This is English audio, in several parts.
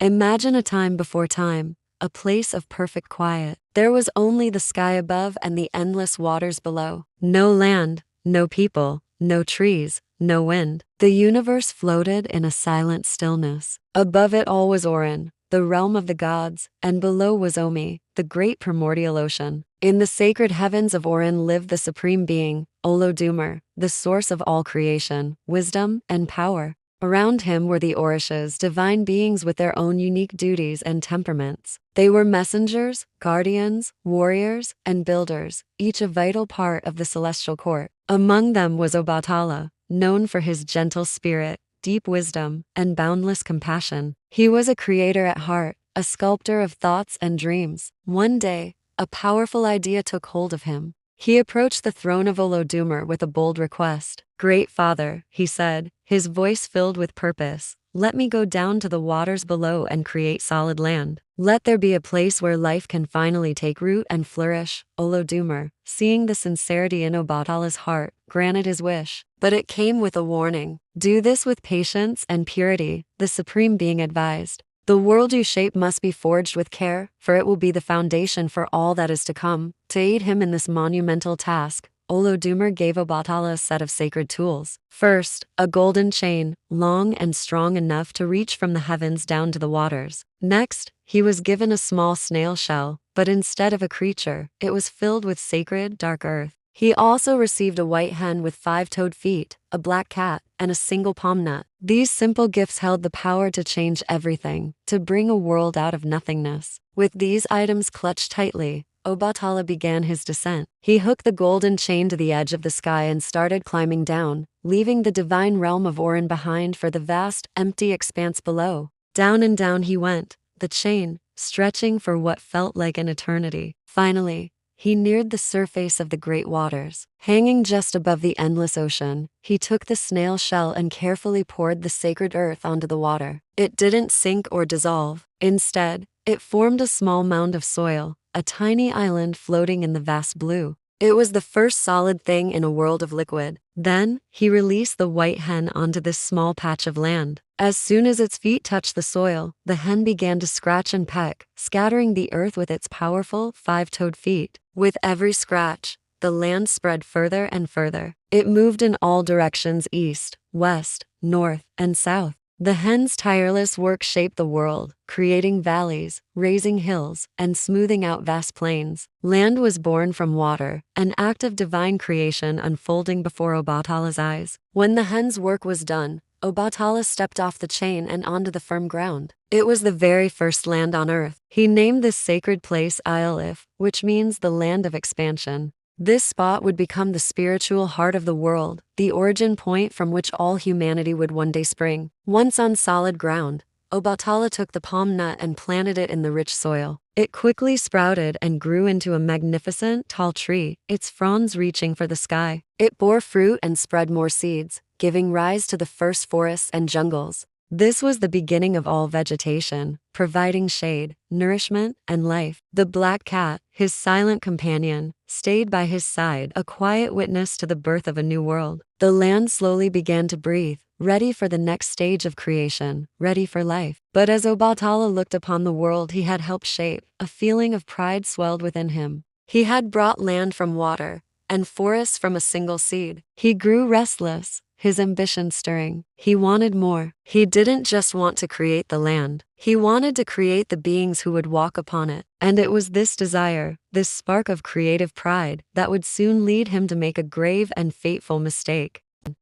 Imagine a time before time, a place of perfect quiet. There was only the sky above and the endless waters below. No land, no people, no trees, no wind. The universe floated in a silent stillness. Above it all was Orin, the realm of the gods, and below was Omi, the great primordial ocean. In the sacred heavens of Orin lived the supreme being, Olodumare, the source of all creation, wisdom, and power. Around him were the Orishas, divine beings with their own unique duties and temperaments. They were messengers, guardians, warriors, and builders, each a vital part of the celestial court. Among them was Obatala, known for his gentle spirit, deep wisdom, and boundless compassion. He was a creator at heart, a sculptor of thoughts and dreams. One day, a powerful idea took hold of him. He approached the throne of Olodumare with a bold request. "Great Father," he said, his voice filled with purpose, "let me go down to the waters below and create solid land. Let there be a place where life can finally take root and flourish." Olodumare, seeing the sincerity in Obatala's heart, granted his wish. But it came with a warning. "Do this with patience and purity," the Supreme Being advised. "The world you shape must be forged with care, for it will be the foundation for all that is to come." To aid him in this monumental task, Olodumare gave Obatala a set of sacred tools. First, a golden chain, long and strong enough to reach from the heavens down to the waters. Next, he was given a small snail shell, but instead of a creature, it was filled with sacred, dark earth. He also received a white hen with 5-toed feet, a black cat, and a single palm nut. These simple gifts held the power to change everything, to bring a world out of nothingness. With these items clutched tightly, Obatala began his descent. He hooked the golden chain to the edge of the sky and started climbing down, leaving the divine realm of Orin behind for the vast, empty expanse below. Down and down he went, the chain stretching for what felt like an eternity. Finally, he neared the surface of the great waters. Hanging just above the endless ocean, he took the snail shell and carefully poured the sacred earth onto the water. It didn't sink or dissolve. Instead, it formed a small mound of soil, a tiny island floating in the vast blue. It was the first solid thing in a world of liquid. Then, he released the white hen onto this small patch of land. As soon as its feet touched the soil, the hen began to scratch and peck, scattering the earth with its powerful 5-toed feet. With every scratch, the land spread further and further. It moved in all directions: east, west, north, and south. The hen's tireless work shaped the world, creating valleys, raising hills, and smoothing out vast plains. Land was born from water, an act of divine creation unfolding before Obatala's eyes. When the hen's work was done, Obatala stepped off the chain and onto the firm ground. It was the very first land on earth. He named this sacred place Ile Ife, which means the land of expansion. This spot would become the spiritual heart of the world, the origin point from which all humanity would one day spring. Once on solid ground, Obatala took the palm nut and planted it in the rich soil. It quickly sprouted and grew into a magnificent, tall tree, its fronds reaching for the sky. It bore fruit and spread more seeds, giving rise to the first forests and jungles. This was the beginning of all vegetation, providing shade, nourishment, and life. The black cat, his silent companion, stayed by his side, a quiet witness to the birth of a new world. The land slowly began to breathe, ready for the next stage of creation, ready for life. But as Obatala looked upon the world he had helped shape, a feeling of pride swelled within him. He had brought land from water, and forests from a single seed. He grew restless, his ambition stirring. He wanted more. He didn't just want to create the land. He wanted to create the beings who would walk upon it. And it was this desire, this spark of creative pride, that would soon lead him to make a grave and fateful mistake.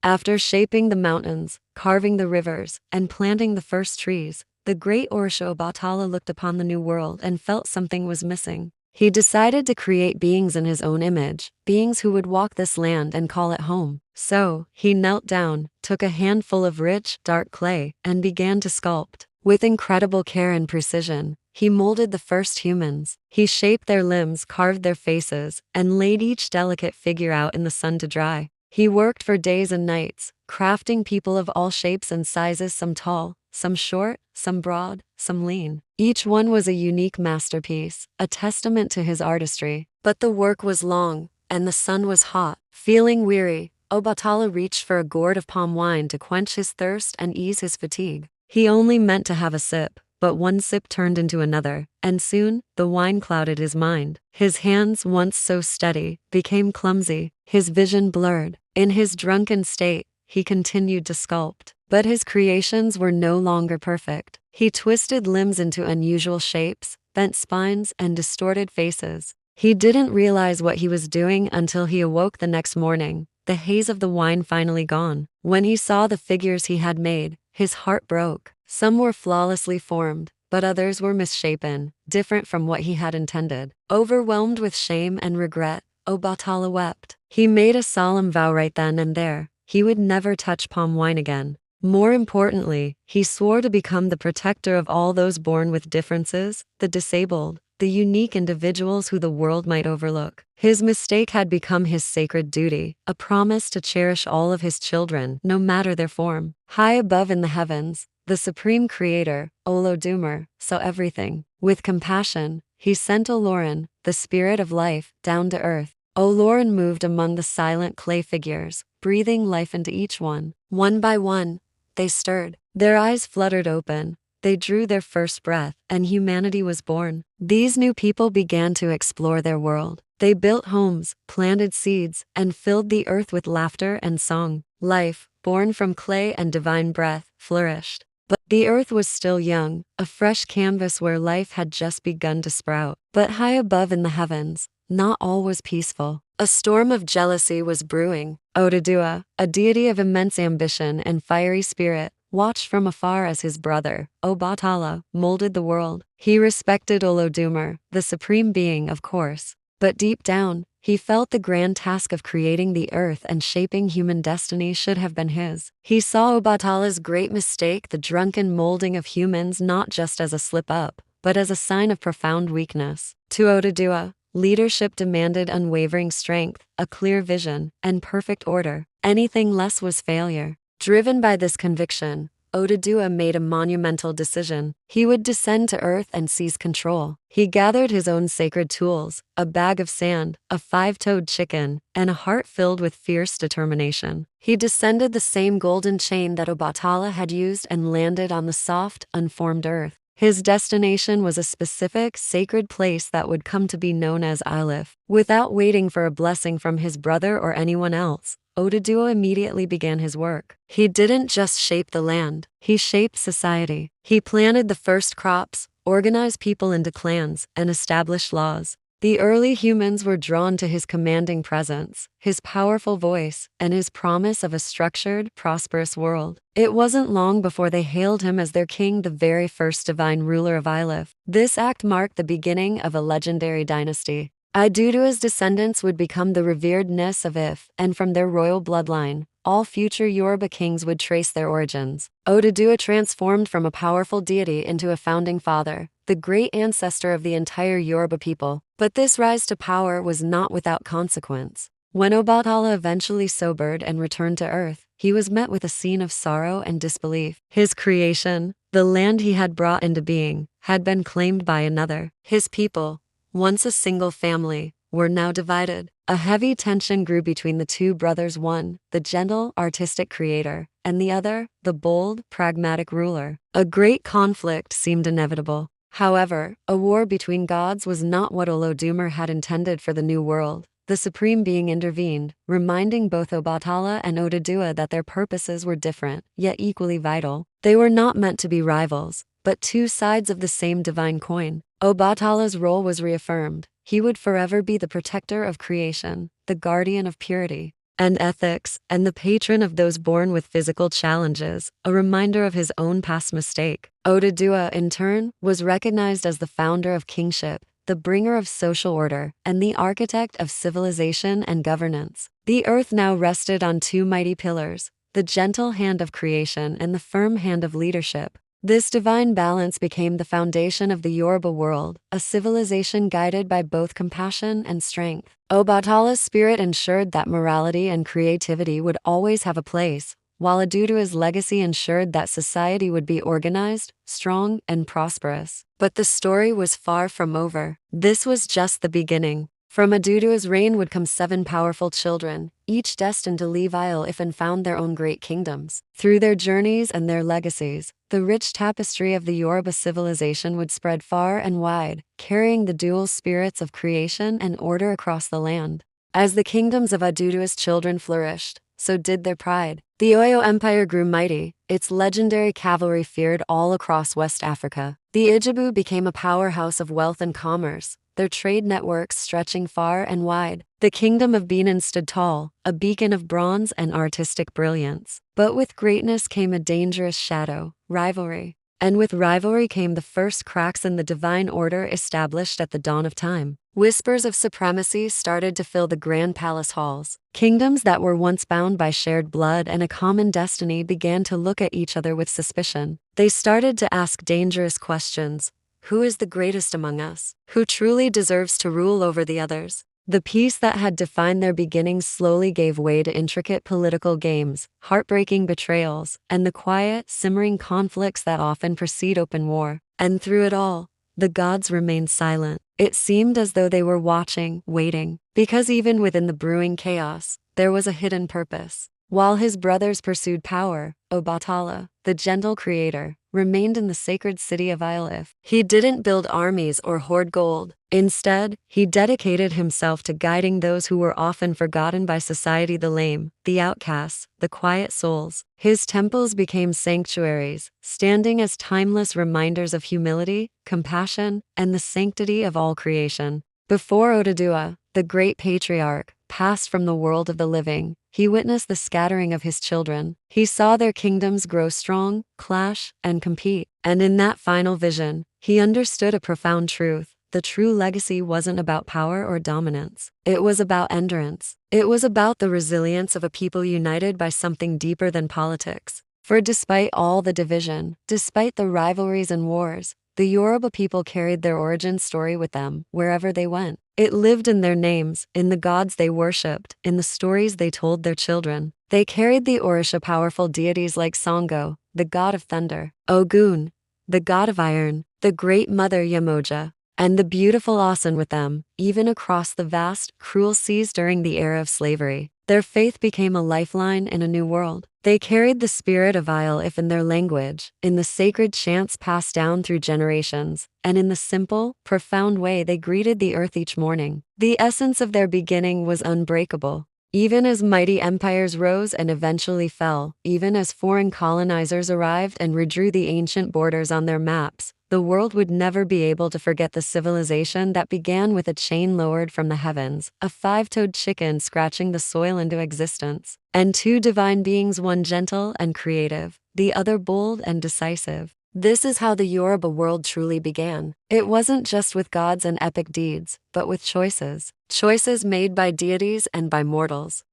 After shaping the mountains, carving the rivers, and planting the first trees, the great Orisha Obatala looked upon the new world and felt something was missing. He decided to create beings in his own image, beings who would walk this land and call it home. So, he knelt down, took a handful of rich, dark clay, and began to sculpt. With incredible care and precision, he molded the first humans. He shaped their limbs, carved their faces, and laid each delicate figure out in the sun to dry. He worked for days and nights, crafting people of all shapes and sizes, some tall, some short, some broad, some lean. Each one was a unique masterpiece, a testament to his artistry. But the work was long, and the sun was hot. Feeling weary, Obatala reached for a gourd of palm wine to quench his thirst and ease his fatigue. He only meant to have a sip, but one sip turned into another, and soon, the wine clouded his mind. His hands, once so steady, became clumsy, his vision blurred. In his drunken state, he continued to sculpt. But his creations were no longer perfect. He twisted limbs into unusual shapes, bent spines, and distorted faces. He didn't realize what he was doing until he awoke the next morning, the haze of the wine finally gone. When he saw the figures he had made, his heart broke. Some were flawlessly formed, but others were misshapen, different from what he had intended. Overwhelmed with shame and regret, Obatala wept. He made a solemn vow right then and there. He would never touch palm wine again. More importantly, he swore to become the protector of all those born with differences, the disabled, the unique individuals who the world might overlook. His mistake had become his sacred duty, a promise to cherish all of his children, no matter their form. High above in the heavens, the supreme creator, Olodumare, saw everything. With compassion, he sent Oloran, the spirit of life, down to earth. Oloran moved among the silent clay figures, breathing life into each one. One by one, they stirred. Their eyes fluttered open. They drew their first breath, and humanity was born. These new people began to explore their world. They built homes, planted seeds, and filled the earth with laughter and song. Life, born from clay and divine breath, flourished. But the earth was still young, a fresh canvas where life had just begun to sprout. But high above in the heavens, not all was peaceful. A storm of jealousy was brewing. Oduduwa, a deity of immense ambition and fiery spirit, watched from afar as his brother, Obatala, molded the world. He respected Olodumare, the supreme being, of course. But deep down, he felt the grand task of creating the earth and shaping human destiny should have been his. He saw Obatala's great mistake, the drunken molding of humans, not just as a slip-up, but as a sign of profound weakness. To Oduduwa, leadership demanded unwavering strength, a clear vision, and perfect order. Anything less was failure. Driven by this conviction, Oduduwa made a monumental decision. He would descend to earth and seize control. He gathered his own sacred tools, a bag of sand, a five-toed chicken, and a heart filled with fierce determination. He descended the same golden chain that Obatala had used and landed on the soft, unformed earth. His destination was a specific, sacred place that would come to be known as Ile Ife. Without waiting for a blessing from his brother or anyone else, Oduduwa immediately began his work. He didn't just shape the land, he shaped society. He planted the first crops, organized people into clans, and established laws. The early humans were drawn to his commanding presence, his powerful voice, and his promise of a structured, prosperous world. It wasn't long before they hailed him as their king, the very first divine ruler of Ile Ife. This act marked the beginning of a legendary dynasty. Oduduwa's descendants would become the revered Nis of Ife, and from their royal bloodline, all future Yoruba kings would trace their origins. Oduduwa transformed from a powerful deity into a founding father, the great ancestor of the entire Yoruba people. But this rise to power was not without consequence. When Obatala eventually sobered and returned to earth, he was met with a scene of sorrow and disbelief. His creation, the land he had brought into being, had been claimed by another. His people, once a single family, were now divided. A heavy tension grew between the two brothers, one, the gentle, artistic creator, and the other, the bold, pragmatic ruler. A great conflict seemed inevitable. However, a war between gods was not what Olodumare had intended for the new world. The supreme being intervened, reminding both Obatala and Oduduwa that their purposes were different, yet equally vital. They were not meant to be rivals, but two sides of the same divine coin. Obatala's role was reaffirmed. He would forever be the protector of creation, the guardian of purity and ethics, and the patron of those born with physical challenges, a reminder of his own past mistake. Oduduwa, in turn, was recognized as the founder of kingship, the bringer of social order, and the architect of civilization and governance. The earth now rested on two mighty pillars, the gentle hand of creation and the firm hand of leadership. This divine balance became the foundation of the Yoruba world, a civilization guided by both compassion and strength. Obatala's spirit ensured that morality and creativity would always have a place, while Oduduwa's legacy ensured that society would be organized, strong, and prosperous. But the story was far from over. This was just the beginning. From Oduduwa's reign would come 7 powerful children, each destined to leave Ile Ife and found their own great kingdoms. Through their journeys and their legacies, the rich tapestry of the Yoruba civilization would spread far and wide, carrying the dual spirits of creation and order across the land. As the kingdoms of Oduduwa's children flourished, so did their pride. The Oyo Empire grew mighty, its legendary cavalry feared all across West Africa. The Ijebu became a powerhouse of wealth and commerce, their trade networks stretching far and wide. The kingdom of Benin stood tall, a beacon of bronze and artistic brilliance. But with greatness came a dangerous shadow, rivalry. And with rivalry came the first cracks in the divine order established at the dawn of time. Whispers of supremacy started to fill the grand palace halls. Kingdoms that were once bound by shared blood and a common destiny began to look at each other with suspicion. They started to ask dangerous questions. Who is the greatest among us? Who truly deserves to rule over the others? The peace that had defined their beginnings slowly gave way to intricate political games, heartbreaking betrayals, and the quiet, simmering conflicts that often precede open war. And through it all, the gods remained silent. It seemed as though they were watching, waiting, because even within the brewing chaos, there was a hidden purpose. While his brothers pursued power, Obatala, the gentle creator, remained in the sacred city of Ile Ife. He didn't build armies or hoard gold. Instead, he dedicated himself to guiding those who were often forgotten by society: the lame, the outcasts, the quiet souls. His temples became sanctuaries, standing as timeless reminders of humility, compassion, and the sanctity of all creation. Before Oduduwa, the great patriarch, passed from the world of the living, he witnessed the scattering of his children. He saw their kingdoms grow strong, clash, and compete. And in that final vision, he understood a profound truth. The true legacy wasn't about power or dominance. It was about endurance. It was about the resilience of a people united by something deeper than politics. For despite all the division, despite the rivalries and wars, the Yoruba people carried their origin story with them wherever they went. It lived in their names, in the gods they worshipped, in the stories they told their children. They carried the Orisha, powerful deities like Sango, the god of thunder, Ogun, the god of iron, the great mother Yamoja, and the beautiful Asan with them, even across the vast, cruel seas during the era of slavery. Their faith became a lifeline in a new world. They carried the spirit of Ile Ife in their language, in the sacred chants passed down through generations, and in the simple, profound way they greeted the earth each morning. The essence of their beginning was unbreakable. Even as mighty empires rose and eventually fell, even as foreign colonizers arrived and redrew the ancient borders on their maps, the world would never be able to forget the civilization that began with a chain lowered from the heavens, a 5-toed chicken scratching the soil into existence, and 2 divine beings, one gentle and creative, the other bold and decisive. This is how the Yoruba world truly began. It wasn't just with gods and epic deeds, but with choices. Choices made by deities and by mortals.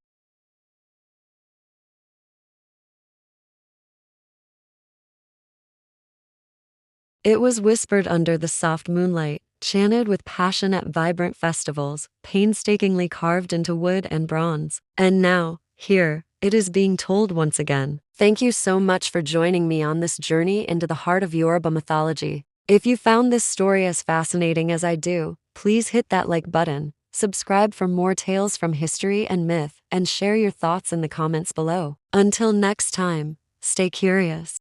It was whispered under the soft moonlight, chanted with passion at vibrant festivals, painstakingly carved into wood and bronze. And now, here, it is being told once again. Thank you so much for joining me on this journey into the heart of Yoruba mythology. If you found this story as fascinating as I do, please hit that like button, subscribe for more tales from history and myth, and share your thoughts in the comments below. Until next time, stay curious.